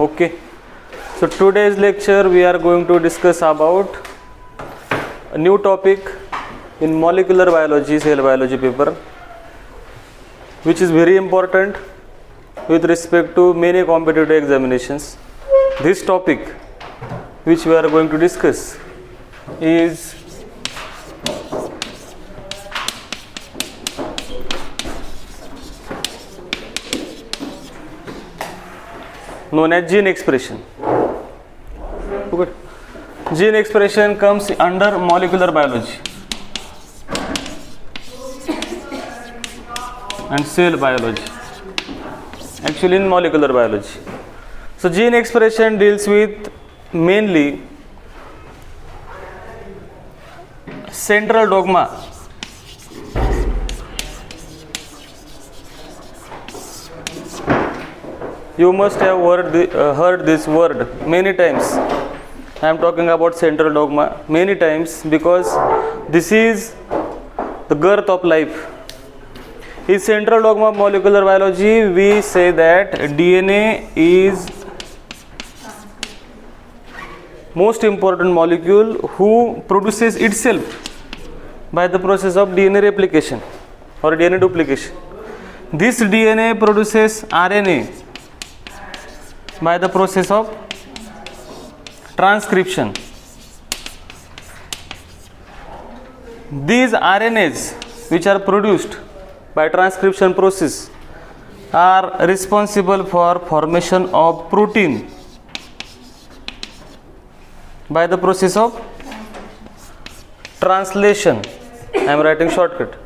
Okay, so today's lecture we are going to discuss about a new topic in molecular biology, cell biology paper, which is very important with respect to many competitive examinations. This topic which we are going to discuss is known as gene expression. Okay. Gene expression comes under molecular biology and cell biology, actually in molecular biology. So gene expression deals with mainly central dogma . You must have heard this word many times. I am talking about central dogma many times because this is the girth of life. In central dogma of molecular biology, we say that DNA is most important molecule who produces itself by the process of DNA replication or DNA duplication. This DNA produces RNA by the process of transcription. These RNAs which are produced by transcription process are responsible for formation of protein by the process of translation. I am writing shortcut.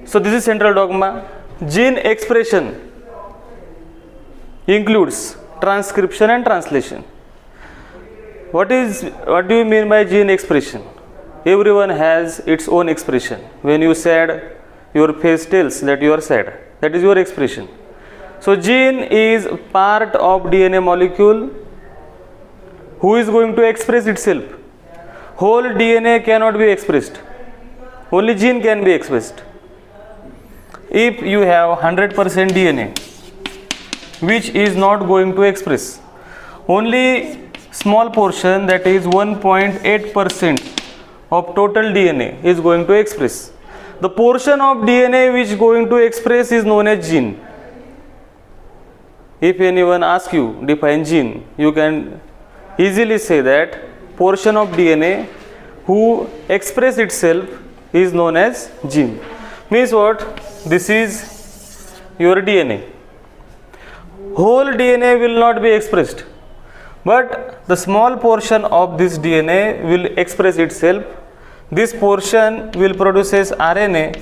So this is central dogma. Gene expression includes transcription and translation. What do you mean by gene expression? Everyone has its own expression. When you sad, your face tells that you are sad. That is your expression. So gene is part of DNA molecule who is going to express itself. Whole DNA cannot be expressed. Only gene can be expressed. If you have 100% DNA which is not going to express, only small portion, that is 1.8% of total DNA is going to express. The portion of DNA which is going to express is known as gene. If anyone asks you define gene, you can easily say that portion of DNA who express itself is known as gene. Means what? This is your DNA. Whole DNA will not be expressed, but the small portion of this DNA will express itself. This portion will produces RNA,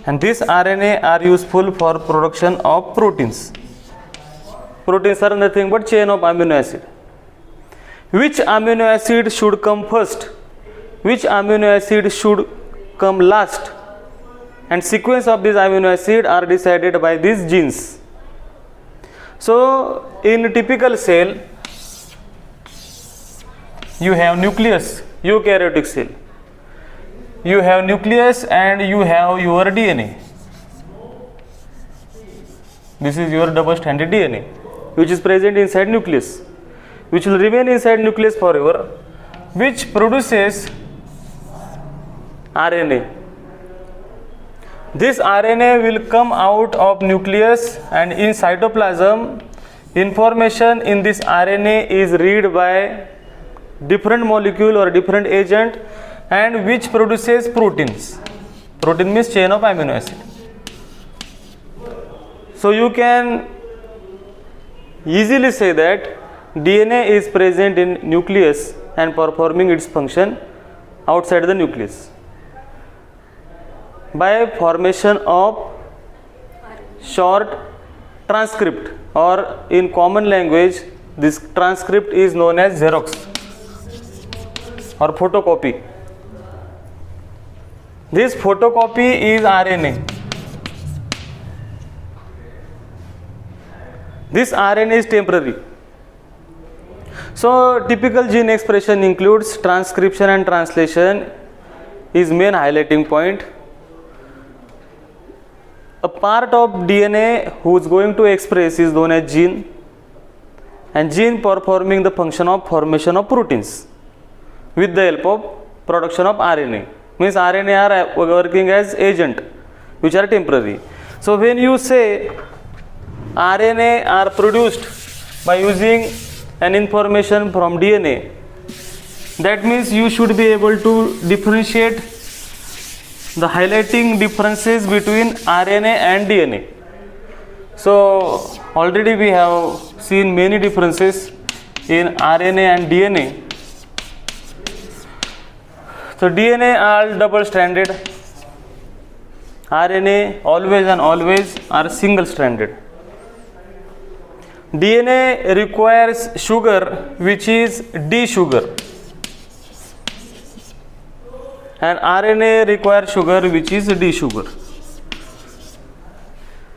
and this RNA are useful for production of proteins. Proteins are nothing but chain of amino acid. Which amino acid should come first? Which amino acid should come last? And sequence of these amino acid are decided by these genes. So in a typical cell, you have nucleus, eukaryotic cell. You have nucleus and you have your DNA. This is your double-stranded DNA which is present inside nucleus, which will remain inside nucleus forever, which produces RNA. This RNA will come out of nucleus, and in cytoplasm, information in this RNA is read by different molecule or different agent, and which produces proteins. Protein means chain of amino acid. So you can easily say that DNA is present in nucleus and performing its function outside the nucleus by formation of short transcript, or in common language this transcript is known as Xerox or photocopy. This photocopy is RNA. This RNA is temporary. So typical gene expression includes transcription and translation is main highlighting point. A part of DNA who is going to express is known as gene, and gene performing the function of formation of proteins with the help of production of RNA. Means RNA are working as agent which are temporary. So when you say RNA are produced by using an information from DNA, that means you should be able to differentiate the highlighting differences between RNA and DNA. So already we have seen many differences in RNA and DNA. So DNA are double stranded, RNA always and always are single stranded. DNA requires sugar which is D sugar, and RNA requires sugar which is D sugar.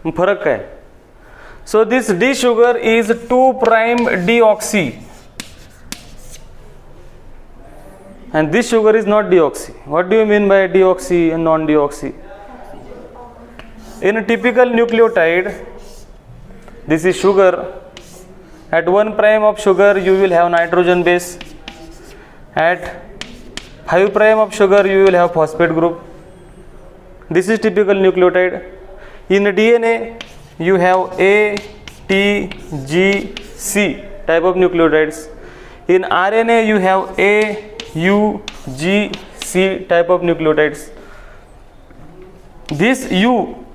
फरक क्या है? So this D sugar is 2' deoxy, and this sugar is not deoxy. What do you mean by deoxy and non-deoxy? In a typical nucleotide, this is sugar. At 1' of sugar you will have nitrogen base. At 5' of sugar you will have phosphate group. This is typical nucleotide. In DNA you have A, T, G, C type of nucleotides. In RNA you have A, U, G, C type of nucleotides. This U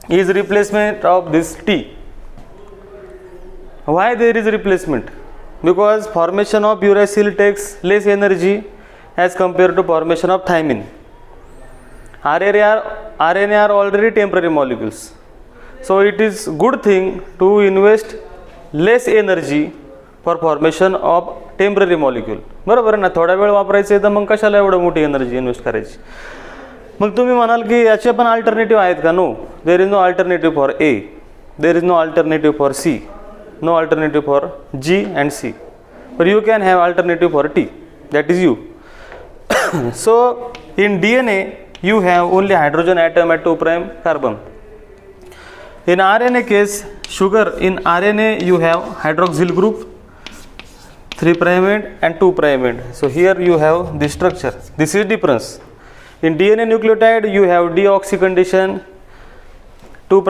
is replacement of this T. Why there is replacement? Because formation of uracil takes less energy as compared to formation of thymine. RNA are already temporary molecules. So it is good thing to invest less energy for formation of temporary molecule. बरोबर आहे ना? थोडा वेळ वापरायचं आहे तर मग कशाला एवढं मोठी एनर्जी इन्व्हेस्ट करायची? मग तुम्ही म्हणाल की याचे पण अल्टरनेटिव्ह आहेत का? No, there is no alternative for A, there is no alternative for C, no alternative for G and C, but you can have alternative for T, that is U. So in DNA you have only hydrogen atom at 2' carbon. In RNA case, sugar, in RNA you have hydroxyl group 3' end and 2' end. So here you have this structure. This is difference. In DNA nucleotide you have deoxy condition, 2'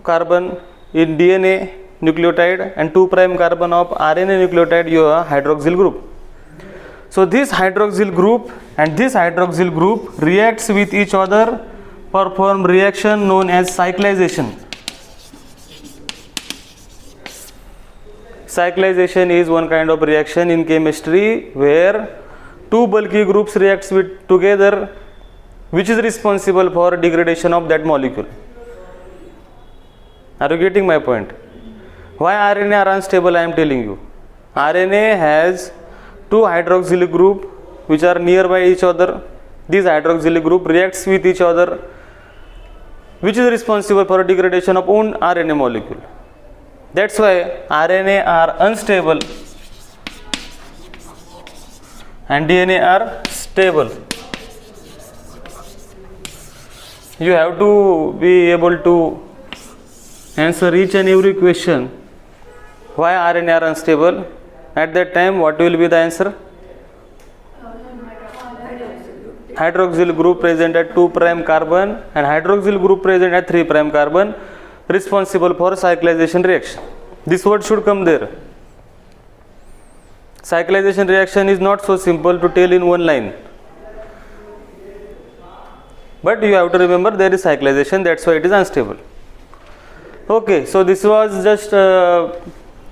carbon. In DNA nucleotide and 2' carbon of RNA nucleotide you have hydroxyl group. So this hydroxyl group and this hydroxyl group reacts with each other, perform reaction known as cyclization. Cyclization is one kind of reaction in chemistry where two bulky groups reacts with together, which is responsible for degradation of that molecule. Are you getting my point? Why RNA are unstable? I am telling you. RNA has two hydroxyl group which are nearby each other. This hydroxyl group reacts with each other, which is responsible for degradation of own RNA molecule. That's why RNA are unstable and DNA are stable. You have to be able to answer each and every question. Why RNA are unstable? At that time, what will be the answer? Hydroxyl group present at 2' carbon and hydroxyl group present at 3' carbon, responsible for cyclization reaction. This word should come there. Cyclization reaction is not so simple to tell in one line, but you have to remember there is cyclization, that's why it is unstable. Okay, so this was just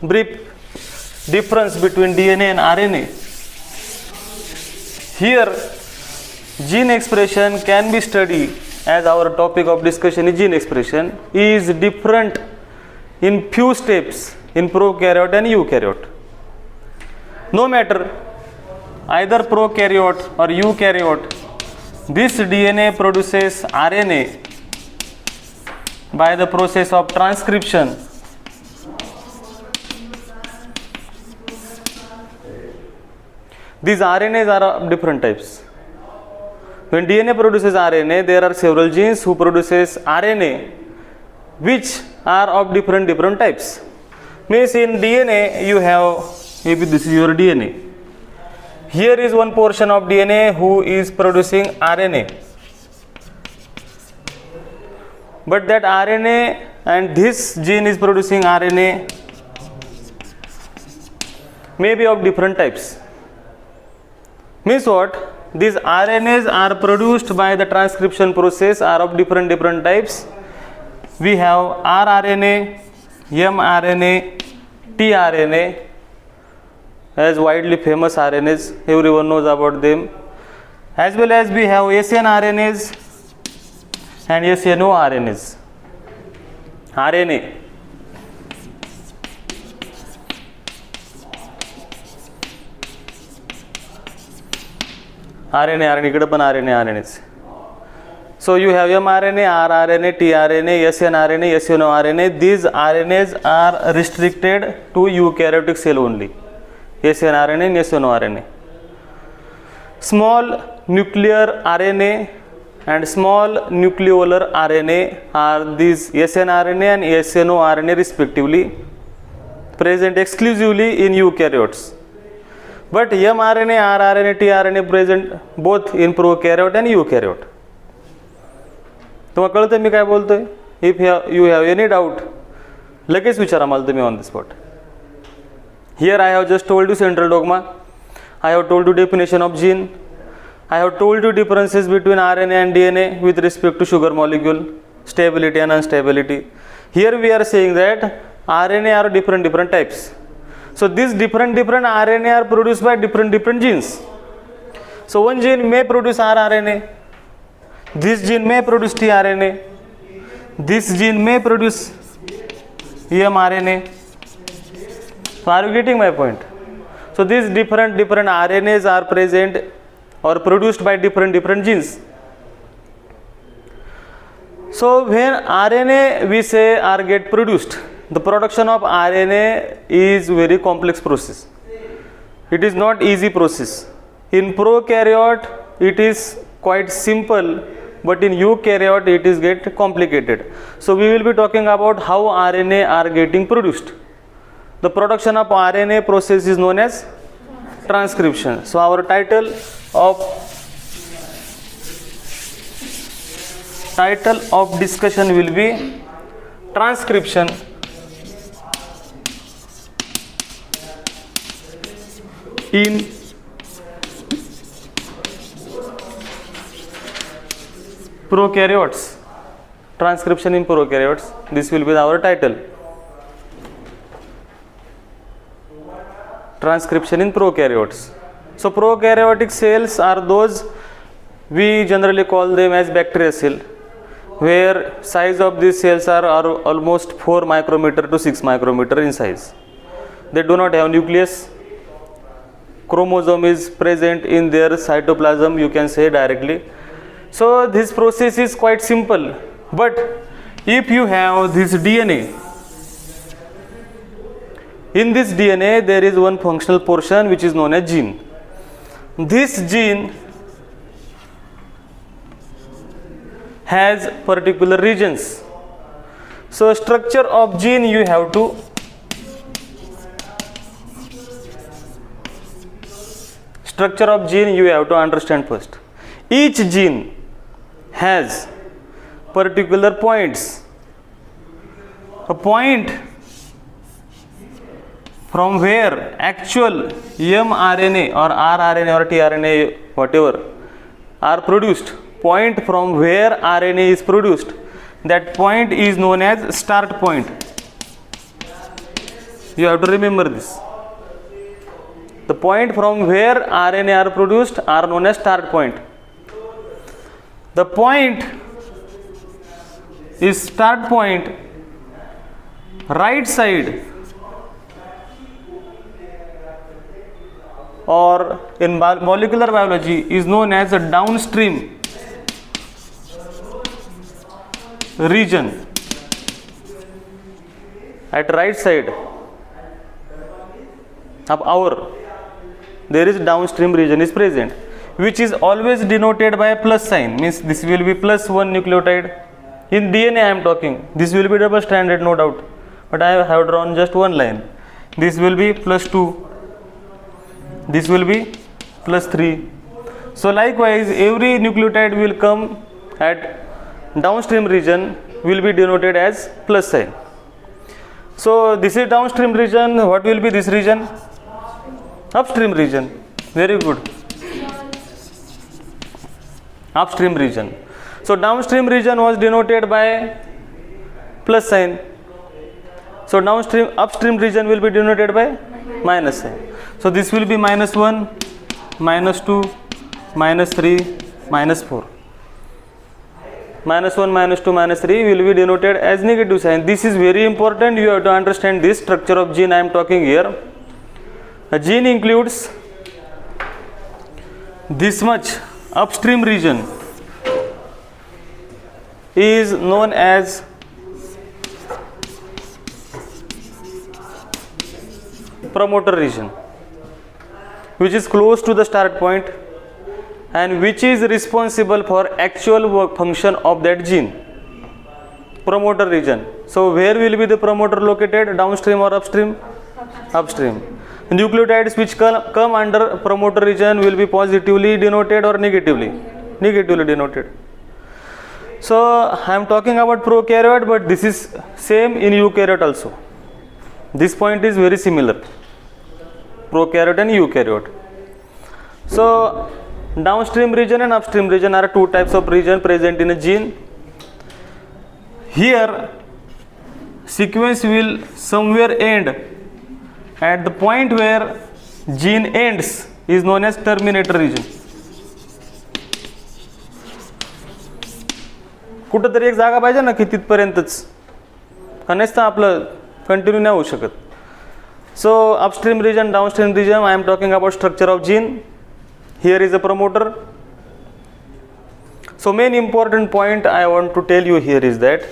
brief difference between DNA and RNA. Here gene expression can be studied, as our topic of discussion is gene expression, is different in few steps in prokaryote and eukaryote. No matter either prokaryote or eukaryote, this DNA produces RNA by the process of transcription. These RNAs are of different types. When DNA produces RNA, there are several genes who produces RNA, which are of different types. Means in DNA you have, maybe this is your DNA. Here is one portion of DNA who is producing RNA. But that RNA and this gene is producing RNA may be of different types. Means what? These RNAs are produced by the transcription process are of different types. We have rRNA, mRNA, tRNA as widely famous RNAs, everyone knows about them. As well as we have snRNAs and snORNAs. RNA. RNA इकडे पण RNAs. So you have mRNA, rRNA, tRNA, snRNA, snORNA. These RNAs are restricted to eukaryotic cell only. snRNA and snORNA. Small nuclear RNA and small nucleolar RNA are these snRNA and snORNA respectively, present exclusively in eukaryotes. But mRNA, rRNA, tRNA present both in prokaryote and eukaryote. तुम्हाला कळतं मी काय बोलतोय? If you have any doubt, लगेच विचारा मला तुम्ही on the spot. Here I have just told you central dogma. I have told you definition of gene. I have told you differences between RNA and DNA with respect to sugar molecule, stability and instability. Here we are saying that RNA are different types. So these different RNA are produced by different genes. So one gene may produce rRNA, this gene may produce tRNA, this gene may produce mRNA. So are you getting my point? So these different RNAs are present or produced by different genes. So when RNA we say are get produced, the production of RNA is very complex process. It is not easy process. In prokaryote it is quite simple, but in eukaryote it is get complicated. So we will be talking about how RNA are getting produced. The production of RNA process is known as transcription. So our title of discussion will be transcription in prokaryotes. Transcription in prokaryotes. This will be our title. Transcription in prokaryotes. So prokaryotic cells are those, we generally call them as bacterial cell, where size of these cells are almost 4 micrometer to 6 micrometer in size. They do not have nucleus. Chromosome is present in their cytoplasm, you can say directly. So this process is quite simple. But if you have this DNA, in this DNA there is one functional portion which is known as gene. This gene has particular regions. So structure of gene you have to understand first. Each gene has particular points. A point from where actual mRNA or rRNA or tRNA whatever are produced, point from where RNA is produced, that point is known as start point. You have to remember this. The point from where RNA are produced are known as start point. The point is start point, right side, or in molecular biology is known as a downstream region. At right side of our, there is downstream region is present. which is always denoted by a plus sign, means this will be plus 1 nucleotide. In DNA I am talking, this will be double stranded, no doubt, but I have drawn just one line. This will be plus 2, this will be plus 3. So likewise every nucleotide will come at downstream region will be denoted as plus sign. So this is downstream region. What will be this region? Upstream region. Very good. Upstream region. So downstream region was denoted by plus sign. So upstream region will be denoted by minus sign. So this will be minus 1, minus 2, minus 3, minus 4. Minus 1, minus 2, minus 3 will be denoted as negative sign. This is very important. You have to understand this structure of gene I am talking here. A gene includes this much upstream region is known as promoter region, which is close to the start point and which is responsible for actual work function of that gene. Promoter region. So where will be the promoter located, downstream or upstream? Upstream. Nucleotides which come under promoter region will be positively denoted or negatively? Negatively denoted. So I am talking about prokaryote, but this is same in eukaryote also. This point is very similar. Prokaryote and eukaryote. So downstream region and upstream region are two types of region present in a gene. Here sequence will somewhere end at the point where gene ends is known as terminator region. कुठंतरी एक जागा पाहिजे ना की तिथपर्यंतच, नसतं आपलं continue नाही होऊ शकत. So upstream region, downstream region, I am talking about structure of gene. Here is a promoter. So main important point I want to tell you here is that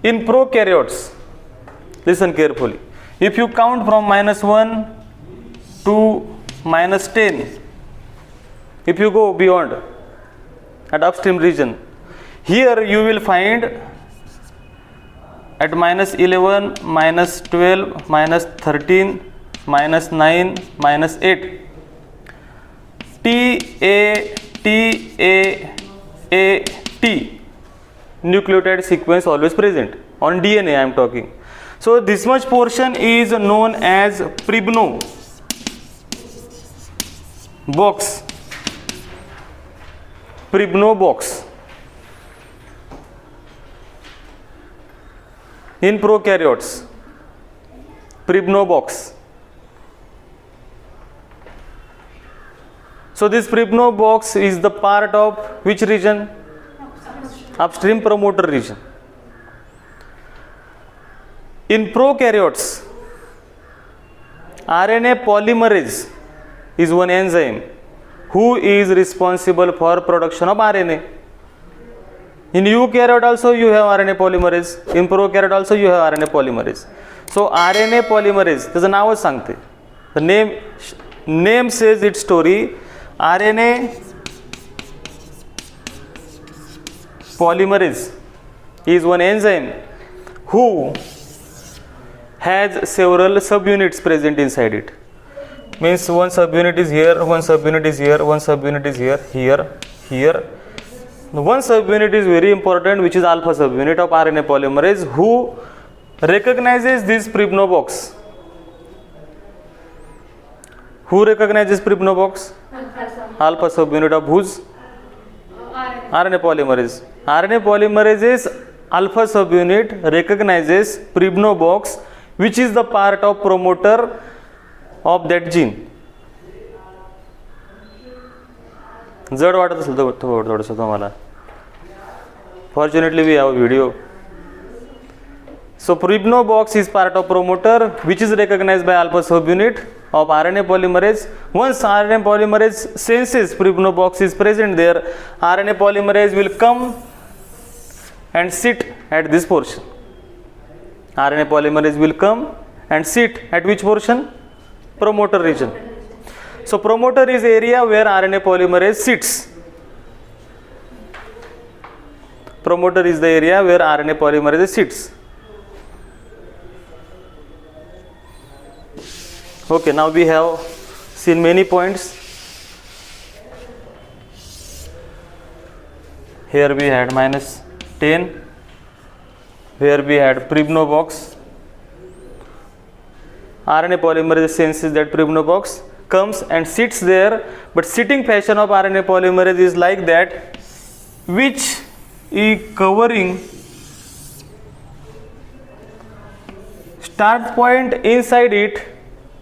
in prokaryotes, listen carefully, if you count from minus 1 to minus 10, if you go beyond at upstream region, here you will find at minus 11, minus 12, minus 13, minus 9, minus 8, T nucleotide sequence always present. On DNA I am talking. So this much portion is known as Pribno box. Pribno box. In prokaryotes, Pribno box. So this Pribno box is the part of which region? Upstream promoter region. In prokaryotes, RNA polymerase is one enzyme who is responsible for production of RNA. In eukaryote also you have RNA polymerase. In prokaryote also you have RNA polymerase. So RNA polymerase, त्याचं नावच सांगते. The name says its story. RNA polymerase is one enzyme who has several subunits present inside it. Means one subunit is here, one subunit is here, one subunit is here, here. One subunit is very important, which is alpha subunit of RNA polymerase, who recognizes this Pribno box. Who recognizes Pribno box? Alpha subunit of whose? RNA polymerase. RNA polymerase's alpha subunit recognizes Pribno box, which is the part of promoter of that gene. जड वाटत असेल तर थोडंसं तुम्हाला. Fortunately we have a video. So Pribno box is part of promoter, which is recognized by alpha subunit of RNA polymerase. Once RNA polymerase senses Pribno box is present there, RNA polymerase will come and sit at this portion. RNA polymerase will come and sit at which portion? Promoter region. So promoter is area where RNA polymerase sits. Promoter is the area where RNA polymerase sits. Okay, now we have seen many points. Here we had -10, where we had Pribnow box. RNA polymerase senses that Pribnow box, comes and sits there, but sitting fashion of RNA polymerase is like that, which is covering start point inside it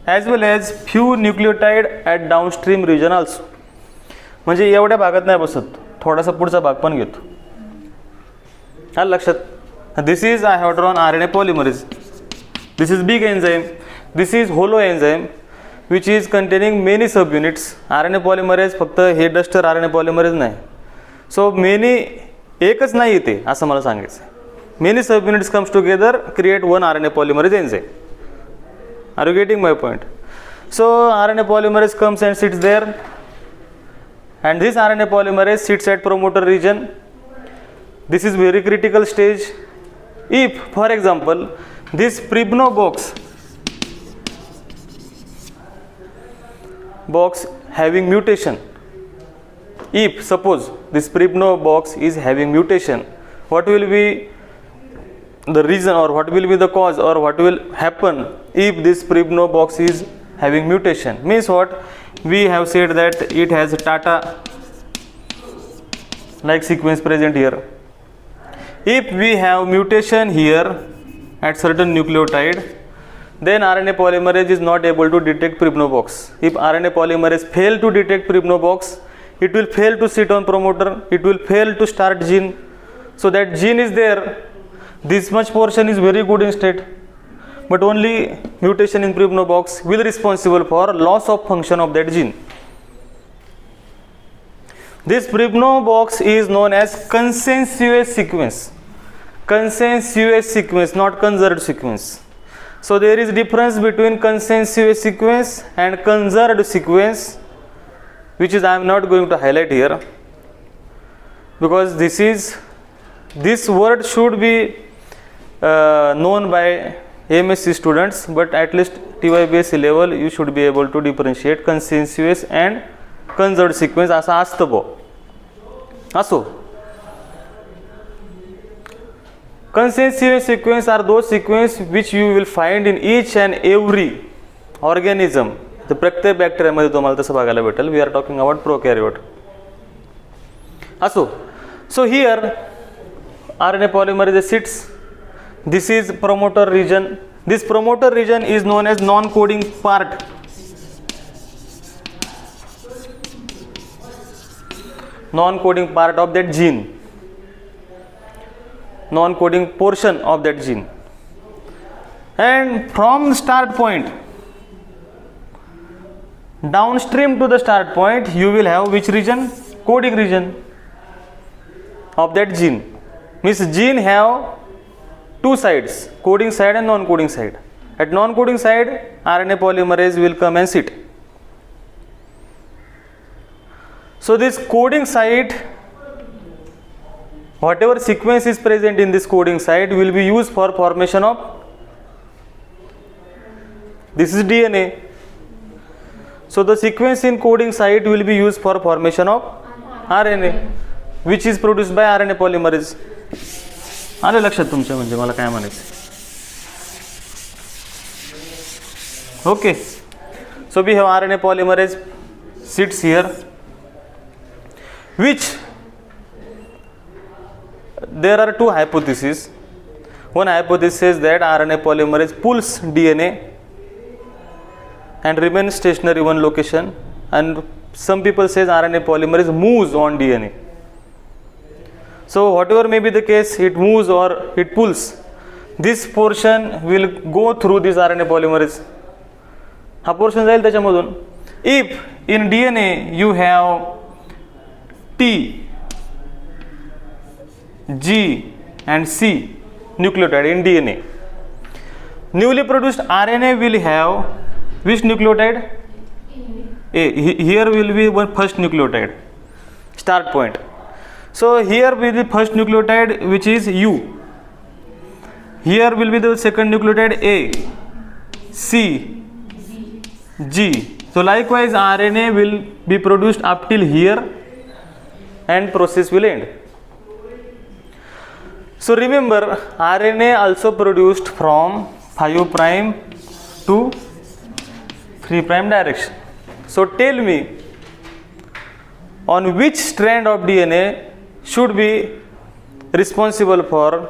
as well as few nucleotide at downstream region also. म्हणजे एवढ्या भागात नाही बसत, थोडासा पुढचा भाग पण घेतो. आलं लक्षात? This is I have drawn RNA polymerase. This is big enzyme. This is hollow enzyme which is containing many subunits. RNA polymerase फक्त हे डस्टर RNA polymerase नाही. So many एकच नाही येते असं मला सांगायचं. Many subunits comes together create one RNA polymerase enzyme. Are you getting my point? So RNA polymerase comes and sits there, and this RNA polymerase sits at promoter region. This is very critical stage. If, for example, this Pribnow box having mutation, if suppose this Pribnow box is having mutation, what will be the reason or what will be the cause or what will happen if this Pribnow box is having mutation? Means what? We have said that it has Tata like sequence present here. If we have mutation here at certain nucleotide, then RNA polymerase is not able to detect Pribnow box. If RNA polymerase fail to detect Pribnow box, it will fail to sit on promoter, it will fail to start gene. So that gene is there, this much portion is very good in state, but only mutation in Pribnow box will be responsible for loss of function of that gene. This Pribnow box is known as consensuous sequence. Consensuous sequence, not conserved sequence. So there is difference between consensuous sequence and conserved sequence, which is I am not going to highlight here, because this word should be known by MSc students, but at least TYBSc level you should be able to differentiate consensuous and conserved sequence. असं असतं बो असो. Consensuous sequence are those sequence which you will find in each and every organism. तर प्रत्येक बॅक्टेरियामध्ये तुम्हाला तसं बघायला भेटेल. We are talking about prokaryote. असो. So here RNA polymerase sits. This is promoter region. This promoter region is known as non-coding part. Non-coding part of that gene. Non-coding portion of that gene. And from start point, downstream to the start point, you will have which region? Coding region of that gene. Means gene have two sides, coding side and non-coding side. At non-coding side, RNA polymerase will come and sit. So this coding site, whatever sequence is present in this coding site will be used for formation of, this is DNA. So the sequence in coding site will be used for formation of RNA, which is produced by RNA polymerase. आलं लक्षात तुमच्या? म्हणजे मला काय म्हणायचं. Okay, so we have RNA polymerase sits here, which there are two hypotheses. One hypothesis says that RNA polymerase pulls DNA and remains stationary one location, and some people says RNA polymerase moves on DNA. So whatever may be the case, it moves or it pulls, this portion will go through this RNA polymerase. हा portion जाईल त्याच्यामधून. If in DNA you have T, G and C nucleotide in DNA, newly produced RNA will have which nucleotide? A. Here will be one first nucleotide, start point. So here will be the first nucleotide, which is U. Here will be the second nucleotide A, C, G. So likewise RNA will be produced up till here and process will end. So remember, RNA also produced from 5 prime to 3 prime direction. So tell me, on which strand of DNA should be responsible for,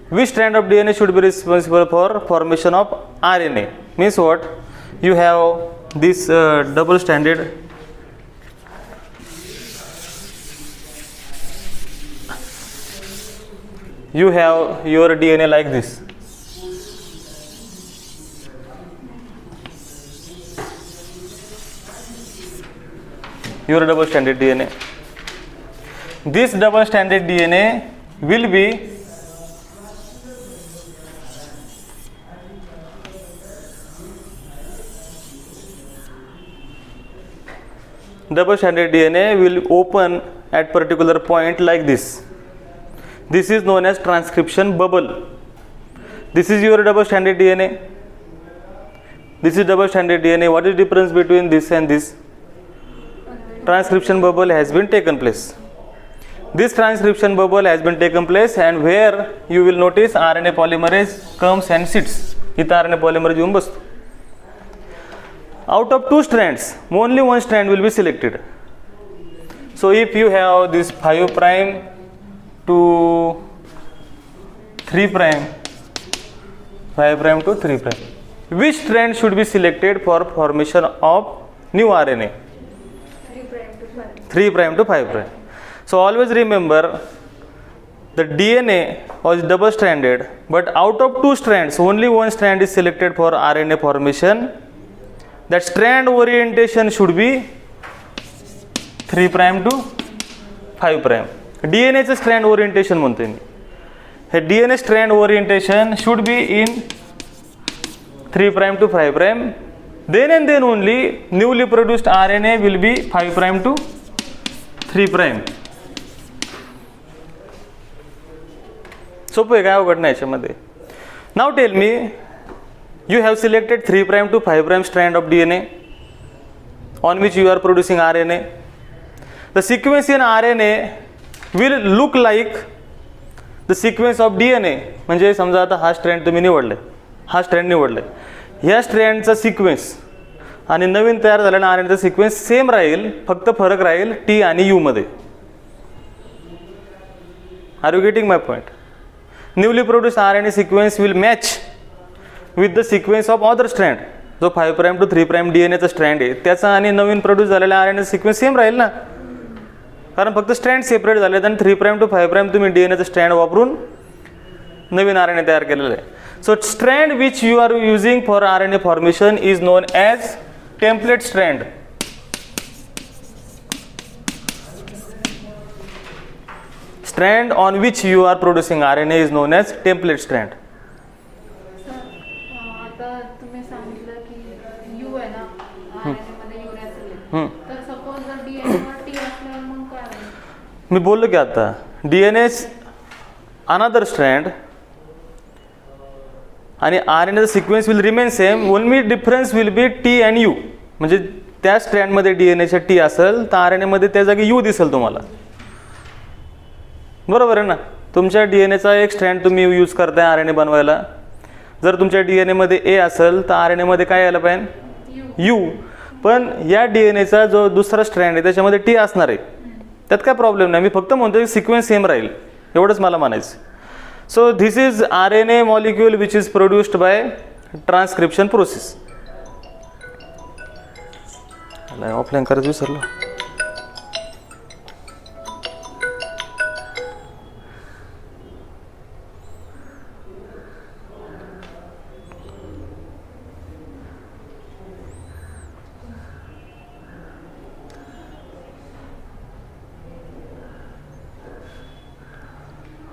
which strand of DNA should be responsible for formation of RNA? Means what? You have this double stranded you have your DNA like this. Your double stranded DNA. This double stranded DNA will be open at particular point like this. This is known as transcription bubble. This is your double stranded DNA. This is double stranded DNA. What is the difference between this and this? Transcription bubble has been taken place. This transcription bubble has been taken place, and where you will notice RNA polymerase comes and sits. इथं RNA polymerase येऊन बसतो. Out of 2 strands, only one strand will be selected. So if you have this 5 prime to 3 prime, 5 prime to 3 prime, which strand should be selected for formation of new RNA? 3 prime to 5 prime. So always remember, the DNA was double stranded, but out of 2 strands, only one strand is selected for RNA formation. That strand orientation should be 3 prime to 5 prime. DNA चं strand orientation म्हणतोय मी. हे DNA strand orientation should be in 3 prime to 5 prime. Then and then only newly produced RNA will be 5 prime to 3 prime. सोपं आहे, काय अवघड नाही याच्यामध्ये. Now tell me, you have selected 3 prime to 5 prime strand of DNA on which you are producing RNA. The sequence in RNA will look like the sequence of DNA. म्हणजे समजा आता हा स्ट्रँड तुम्ही निवडले, हा स्ट्रँड निवडले, ह्या स्ट्रँडचा sequence आणि नवीन तयार झालेला RNAचा सिक्वेन्स सेम राहील, फक्त फरक राहील T आणि U मध्ये. Are you getting my point? Newly produced RNA sequence will match with the sequence of other strand. जो 5 prime to 3 prime DNA चा स्ट्रँड आहे त्याचा आणि नवीन प्रोड्यूस झालेला RNA सिक्वेन्स सेम राहील ना, कारण फक्त स्ट्रँड सेपरेट झाले आणि 3 prime to 5 prime तुम्ही DNA चा स्ट्रँड वापरून नवीन RNA तयार केलेला आहे. So strand which you are using for RNA formation is known as template strand. Strand on which you are producing RNA is known as template strand. आता तुम्ही सांगितलं की U आहे ना RNA मध्ये युरॅसिल, तर सपोज जर DNA वर T असल्यावर मग काय होईल? मी बोललो की आता DNA another strand आणि RNA sequence will remain same, only difference will be T and U. म्हणजे त्या स्ट्रँडमध्ये DNAच्या T असेल तर RNA मध्ये त्या जागी U दिसेल तुम्हाला. बरोबर आहे ना. तुमच्या DNAचा एक स्ट्रँड तुम्ही यूज करताय RNA बनवायला, जर तुमच्या DNA मध्ये A असेल तर RNA मध्ये काय यायला पाहिजे? U. पण या DNAचा जो दुसरा स्ट्रँड आहे त्याच्यामध्ये T असणार आहे, त्यात काय प्रॉब्लेम नाही. मी फक्त म्हणतो सिक्वेन्स सेम राहील, एवढंच मला म्हणायचं. So this is RNA molecule which is produced by transcription process. Offline करायचं विसरलो.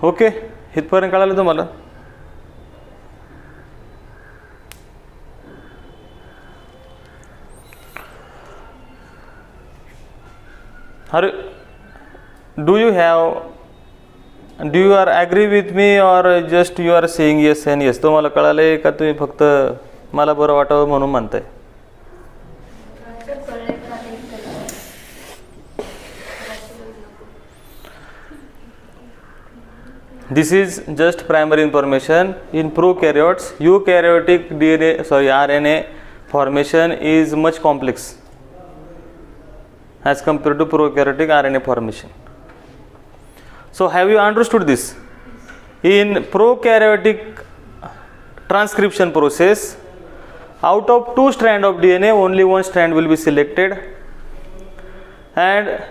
ओके, इथपर्यंत कळालं तुम्हाला? अरे do you are agree with me or just you are saying yes and yes? तुम्हाला कळालं आहे का तुम्ही फक्त मला बरं वाटावं म्हणून म्हणताय? This is just primary information. In prokaryotes, eukaryotic RNA formation is much complex as compared to prokaryotic RNA formation. So have you understood this? In prokaryotic transcription process, out of 2 strands of DNA, only 1 strand will be selected, and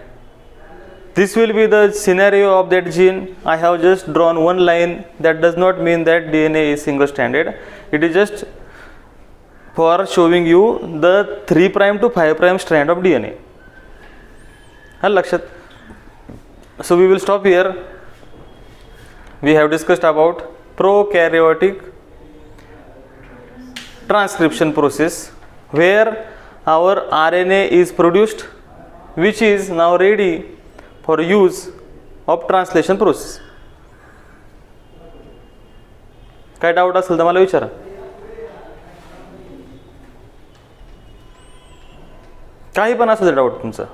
this will be the scenario of that gene. I have just drawn one line. That does not mean that DNA is single stranded. It is just for showing you the 3' to 5' strand of DNA. Lakshat. So we will stop here. We have discussed about prokaryotic transcription process, where our RNA is produced, which is now ready for use of translation process. काय doubt असेल तर मला विचारा. काही पण असेल doubt तुमचा.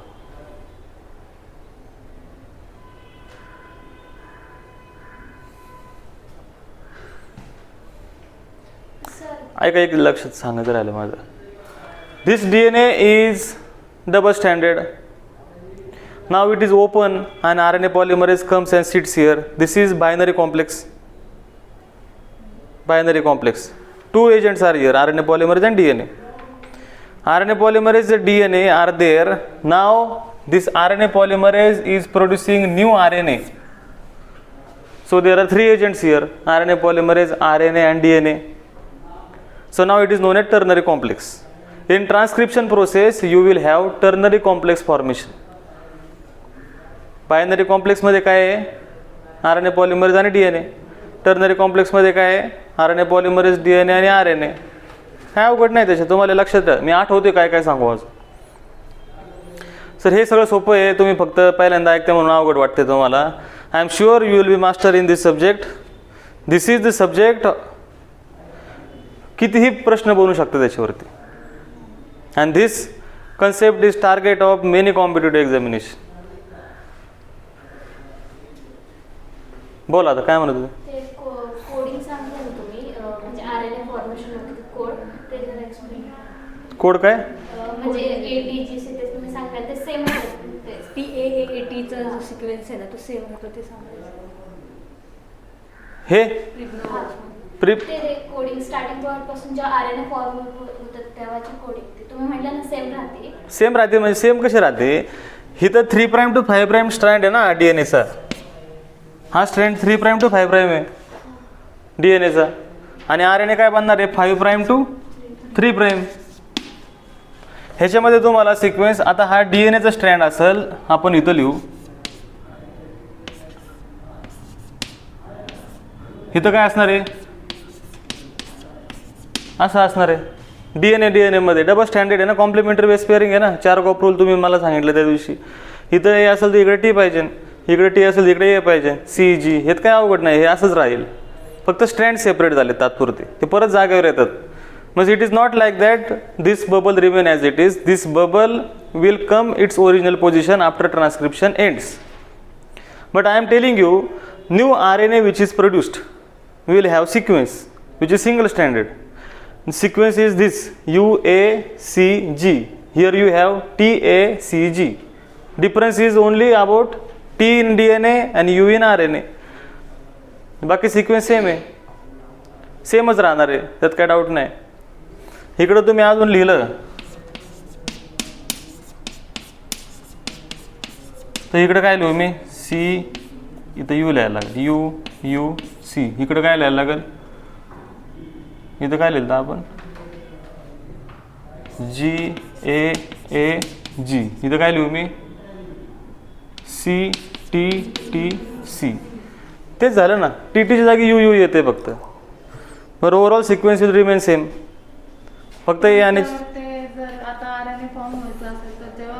ऐका, एक लक्षात सांगायचं राहिलं माझं. This DNA is double stranded. Now it is open and RNA polymerase comes and sits here. This is binary complex. Binary complex. 2 agents are here, RNA polymerase and DNA. RNA polymerase and DNA are there. Now this RNA polymerase is producing new RNA. So there are 3 agents here, RNA polymerase, RNA and DNA. So now it is known as ternary complex. In transcription process, you will have ternary complex formation. Binary कॉम्प्लेक्समध्ये काय आहे? RNA polymerase आणि DNA. Ternary कॉम्प्लेक्समध्ये काय आहे? RNA polymerase, DNA आणि RNA. काय अवघड नाही त्याच्यात, तुम्हाला लक्षात द्या. मी आठवते काय काय सांगू आज. सर हे सगळं सोपं आहे, तुम्ही फक्त पहिल्यांदा ऐकते म्हणून अवघड वाटते तुम्हाला. I am sure you will be master in this subject. This is the subject. कितीही प्रश्न बनवू शकतो त्याच्यावरती. And this concept is target of many competitive examination. बोला आता काय म्हणत होते? ते कोडिंग सांगितलं तुम्ही, म्हणजे आरएनए फॉर्मेशन कोड, ते जरा एक्सप्लेन. कोड काय? म्हणजे ATGC ते तुम्ही सांगाल ते सेम आहे. TAAT चा जो सिक्वेन्स आहे ना तो सेम होतो ते सांगायचं. हे ते कोडिंग स्टार्टिंग पॉइंट पासून जे आरएनए फॉर्म होतात तेव्हाची कोडिंग ते तुम्ही म्हटलं ना सेम राहते. सेम राहते म्हणजे सेम कशी राहते? ही तर 3' to 5' स्ट्रँड आहे ना DNAचा. हा स्ट्रँड 3' to 5' आहे DNAचा. आणि RNA काय बनणार आहे? 5' to 3'. ह्याच्यामध्ये तुम्हाला सिक्वेन्स, आता हा DNAचा स्ट्रँड असेल, आपण इथं लिहू. इथं काय असणार आहे? असं असणार आहे. DNA मध्ये डबल स्टँडर्ड आहे ना, कॉम्प्लिमेंटरी बेस पेअरिंग आहे ना. 4 कॉप रूल तुम्ही मला सांगितलं त्या दिवशी. इथं ए असेल तर इकडे T पाहिजे, इकडे T असेल तर इकडे ए पाहिजे. CG हे काय अवघड नाही, हे असंच राहील. फक्त स्ट्रँड सेपरेट झाले तात्पुरते, ते परत जागेवर येतात. म्हणजे it is not like that this bubble remain as it is. This bubble will come its original position after transcription ends. But I am telling you, new RNA which is produced will have sequence which is single stranded. Sequence is this UACG. Here you have TACG. Difference is only about T in DNA and U in RNA. बाकी sequence same आहे, सेमच राहणार आहे, त्यात काय doubt नाही. इकडं तुम्ही अजून लिहिलं तर इकडं काय लिहू मी? C, इथं U लिहायला लागेल. UC. इकडं काय लिहायला लागेल? इथं काय लिहिलं आपण? GAAG. इथं काय लिहू मी? CTTC. तेच झालं ना. TTची जागी UU येते फक्त. पर overall sequence will remain same. फक्त ए आणि ते जर आता RNA फॉर्म व्हायचं असेल तर तेव्हा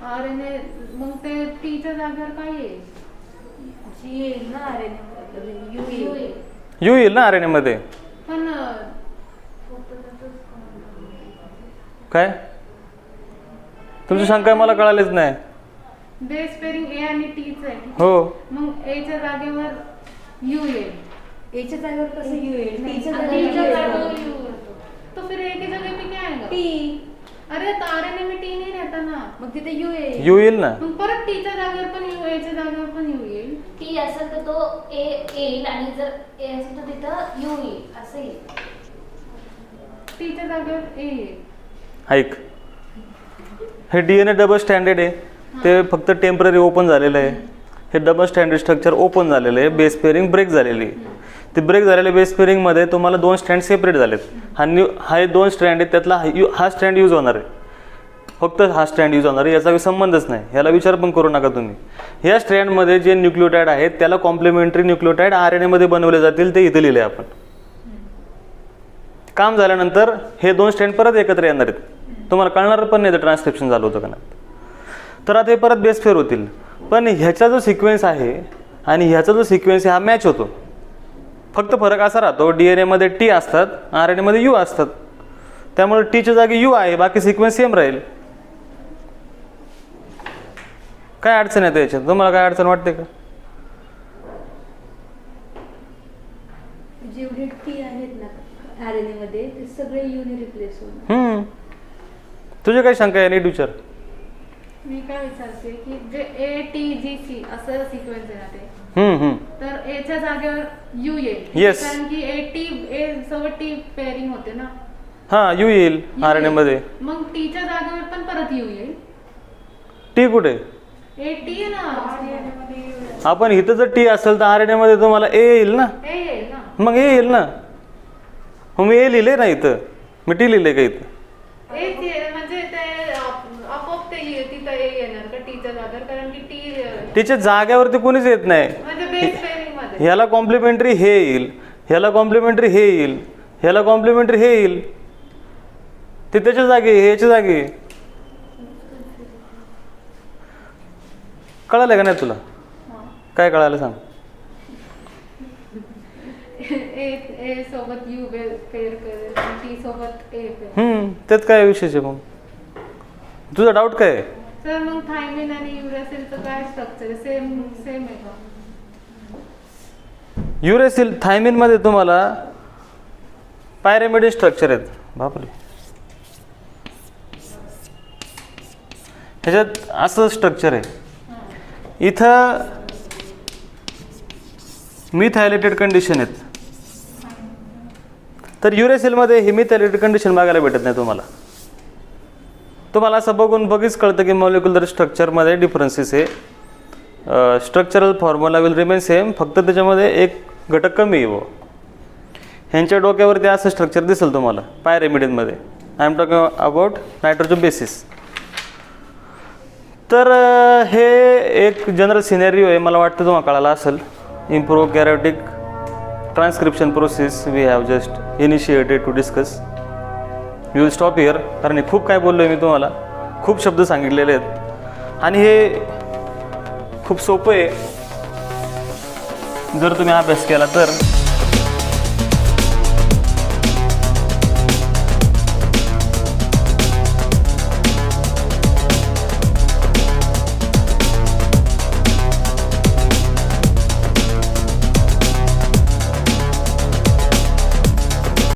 RNA मग ते टीच्या जागेवर काय आहे? जी येईल ना RNA यू यू येईल. यू येईल ना RNA मध्ये. पण काय तुमची शंका मला कळालीच नाही. बेस पेअरिंग ए आणि टीच आहे. हो, मग एच्या जागेवर यू येईल. एच्या जागेवर कसं यू येईल? टीच्या टीच्या जागेवर जागेवर यू येतो. तो फिर ए की जगह पे क्या आएगा? टी. अरे तो RNA में टी नहीं रहता ना. मग तिथे यू येईल. यू येईल ना. मग परत टीच्या जागेवर पण यू, एच्या जागेवर पण यू येईल. टी असेल तर तो ए येईल आणि जर ए असेल तर तिथं यू येईल असं येईल. टीच्या जागेवर ए येईल. ऐक, हे DNA डबल स्टँडर्ड आहे, ते फक्त टेम्पररी ओपन झालेलं आहे. हे डबल स्टँडर्ड स्ट्रक्चर ओपन झालेलं आहे, बेस पेअरिंग ब्रेक झालेली आहे. ते ब्रेक झालेल्या बेस पेअरिंगमध्ये तुम्हाला 2 स्ट्रँड सेपरेट झालेत. हा 2 स्ट्रँड आहेत, त्यातला हा स्ट्रँड यूज होणार आहे, फक्त हा स्ट्रँड यूज होणार आहे, याचा काही संबंधच नाही. ह्याला विचार पण करू नका तुम्ही. ह्या स्ट्रँडमध्ये जे न्यूक्लियोटाईड आहेत त्याला कॉम्प्लिमेंटरी न्यूक्लियोटाईड RNA मध्ये बनवले जातील, ते इथे लिहिले आपण. काम झाल्यानंतर हे 2 स्ट्रँड परत एकत्र येणार आहेत. तुम्हाला कळणार पण नाही तर ट्रान्सक्रिप्शन झालं होतं का नाही. तर आता हे परत बेस पेअर होतील. पण ह्याचा जो सिक्वेन्स आहे आणि ह्याचा जो सिक्वेन्स आहे हा मॅच होतो. फक्त फरक असा राहतो, DNA मध्ये टी असतात, RNA मध्ये यू असतात. त्यामुळे टीच्या जागी यू आहे, बाकी सिक्वेन्स सेम राहील. काय अडचण येते याच्यात? तुम्हाला काय अडचण वाटते का? जेवढे टी आहेत ना RNA मध्ये ते सगळे यू ने रिप्लेस होणार. तुझी काय शंका आहे? नीट विचार. मी काय विचारते की जे ATGC असं सिक्वेन्स आहे ना ते, तर एच्या जागेवर यू येईल. Yes. कारण की ए सोबत टी पेअरिंग होते ना. हां, यू येईल RNA मध्ये. मग टीच्या जागेवर पण परत यू येईल. टी कुठे? ए टी आहे ना. आपण इथं जर टी असेल तर RNA मध्ये तुम्हाला ए येईल ना. ए येईल ना. मग ए येईल ना. मग मी ए लिहिले ना इथं, मी टी लिहिले का इथं? ए म्हणजे ते आपोआप ते तिथं ए येणार का टीच्या जागेवर? कारण की टी टीच्या जाग्यावरती कोणीच येत नाही. म्हणजे बेस पेअरिंग मध्ये ह्याला कॉम्प्लिमेंटरी हे येईल, ह्याला कॉम्प्लिमेंटरी हे येईल, ह्याला कॉम्प्लिमेंटरी हे येईल. ते त्याच्या जागी, हे याच्या जागी. कळालं का नाही तुला? काय कळालं सांग. ए सोबत यू पेअर करेल आणि टी सोबत ए पेअर. त्यात काय विषय आहे मग? तुझा डाऊट काय आहे? सर मग थायमिन आणि युरॅसिलचं काय स्ट्रक्चर आहे? सेम आहे का? युरेसिल थायमिन मध्ये तुम्हाला पायरेमिडिन स्ट्रक्चर आहेत. बापरे, ह्याच्यात असं स्ट्रक्चर आहे. इथं मिथायलेटेड कंडिशन आहेत, तर युरेसिलमध्ये ही मिथायलेटेड कंडिशन बघायला भेटत नाही तुम्हाला. तुम्हाला असं बघीच कळतं की मॉलिक्युलर स्ट्रक्चरमध्ये डिफरन्सेस आहे. Structural formula will remain same, फक्त त्याच्यामध्ये एक घटक कमी आहे. ह्यांच्या डोक्यावरती असं स्ट्रक्चर दिसेल तुम्हाला पायरेमिडिनमध्ये. I am talking about nitrogen basis. तर हे एक जनरल सिनेरिओ आहे, मला वाटतं तुम्हाला कळाला असेल. In prokaryotic transcription process we have just initiated to discuss. You will stop here, कारण खूप काय बोललो आहे मी तुम्हाला, खूप शब्द सांगितलेले आहेत आणि हे खूप सोपं आहे जर तुम्ही अभ्यास केला तर.